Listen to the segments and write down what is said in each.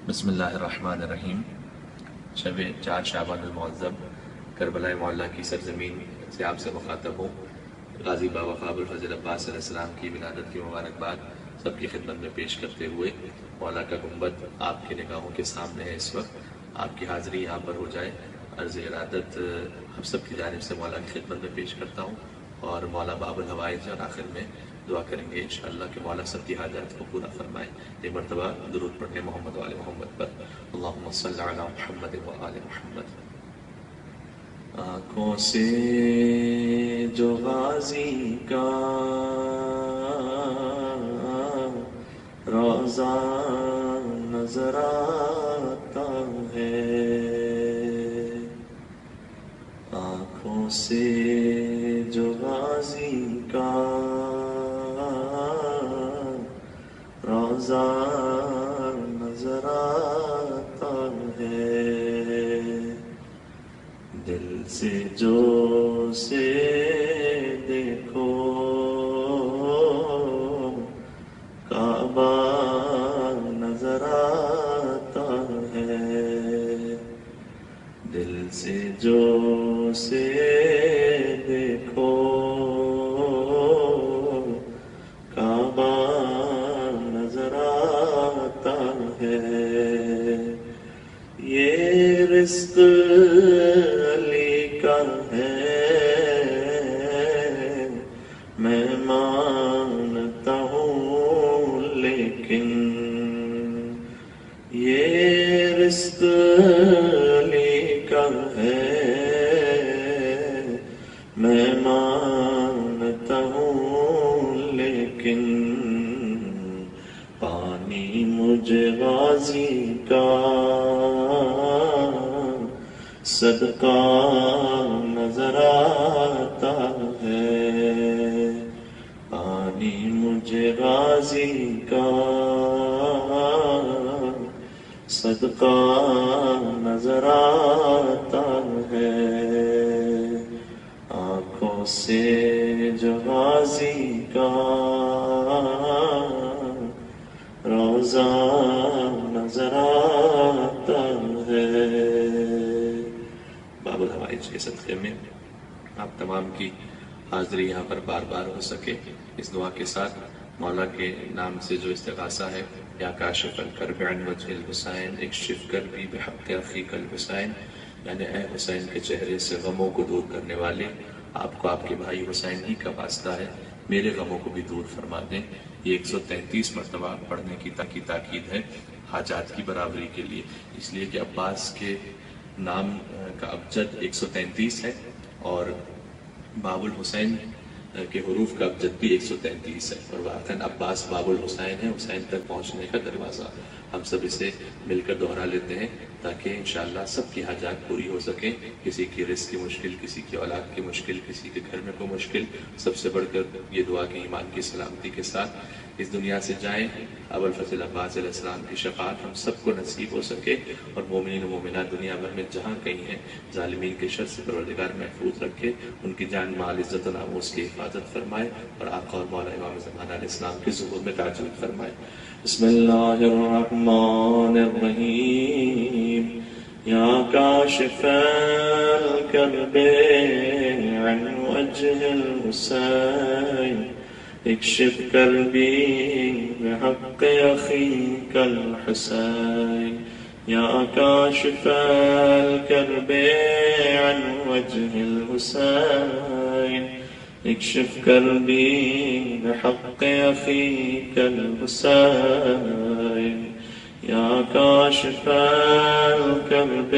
بسم اللہ الرحمن الرحیم۔ شب 4 شعبان المعظم کربلا معلیٰ کی سرزمین سے آپ سے مخاطب ہوں۔ غازی بابا خواب الفضل عباس علیہ السلام کی ولادت کی مبارکباد سب کی خدمت میں پیش کرتے ہوئے مولا کا گنبد آپ کی نگاہوں کے سامنے ہے۔ اس وقت آپ کی حاضری یہاں پر ہو جائے، عرض ارادت ہم سب کی جانب سے مولا کی خدمت میں پیش کرتا ہوں، اور مولا باب الحوائج اور آخر میں دعا کریں گے انشاءاللہ کہ مولا سب کی حاجات کو پورا فرمائے۔ ایک مرتبہ درود پڑھیں محمد و آل محمد پر۔ اللہم صلی علی محمد و آل محمد۔ آنکھوں سے جو غازی کا روضہ نظر آتا ہے، آنکھوں سے جو غازی کا روضہ نظر آتا ہے، دل سے جو سے دیکھو کعبہ نظر آتا ہے، دل سے جو سے دیکھو کعبہ نظر آتا ہے، یہ رزق علی کا ہے میں مانتا ہوں، لیکن یہ رزق علی کا ہے میں مانتا ہوں، لیکن پانی مجھے غازی کا صدقہ نظر آتا ہے، پانی مجھے غازی کا صدقہ نظر آتا ہے، آنکھوں سے جو غازی کا روضہ نظر آتا ہے۔ باب الحوائج کے صدقے میں آپ تمام کی حاضری یہاں پر بار بار ہو سکے، اس دعا کے ساتھ مولا کے نام سے جو استغاثہ ہے، یا کاشف الکرب عن وجہ الحسین اکشف کربی بحق اخیک الحسین، یعنی اے حسین کے چہرے سے غموں کو دور کرنے والے، آپ کو آپ کے بھائی حسین ہی کا واسطہ ہے، میرے غموں کو بھی دور فرما دیں۔ یہ 133 مرتبہ پڑھنے کی تاکید ہے حاجات کی برابری کے لیے، اس لیے کہ عباس کے نام کا ابجد 133 ہے، اور باب الحسین کے حروف کا ابجد بھی 133 ہے، اور واقعاً عباس باب الحسین ہے، حسین تک پہنچنے کا دروازہ۔ ہم سب اسے مل کر دہرا لیتے ہیں تاکہ انشاءاللہ سب کی حاجات پوری ہو سکیں، کسی کی رزق کی مشکل، کسی کی اولاد کی مشکل، کسی کے گھر میں کوئی مشکل، سب سے بڑھ کر یہ دعا کہ ایمان کی سلامتی کے ساتھ اس دنیا سے جائیں، ابوالفضل عباس علیہ السلام کی شفاعت ہم سب کو نصیب ہو سکے، اور مومنین و مومنات دنیا بھر میں جہاں کہیں ہیں ظالمین کے شر سے پروردگار محفوظ رکھے، ان کی جان مال عزت و ناموس کی حفاظت فرمائے، اور آقا اور مولا امام زمانہ علیہ السلام کے ظہور میں تعجب فرمائے۔ بسم اللہ الرحمن الرحیم۔ یا کاشف الکرب عن وجہ الحسین اکشف کربی بحق اخیک الحسین، یا کاشف الکرب عن وجہ الحسین اکشف کربی بحق اخیک الحسین، یا کاشف الکرب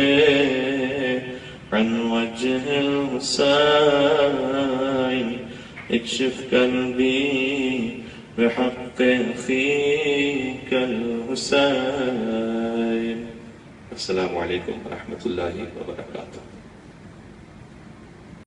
عن وجہ الحسین اکشف کربی بحق اخیک الحسین۔ السلام علیکم ورحمۃ اللہ وبرکاتہ۔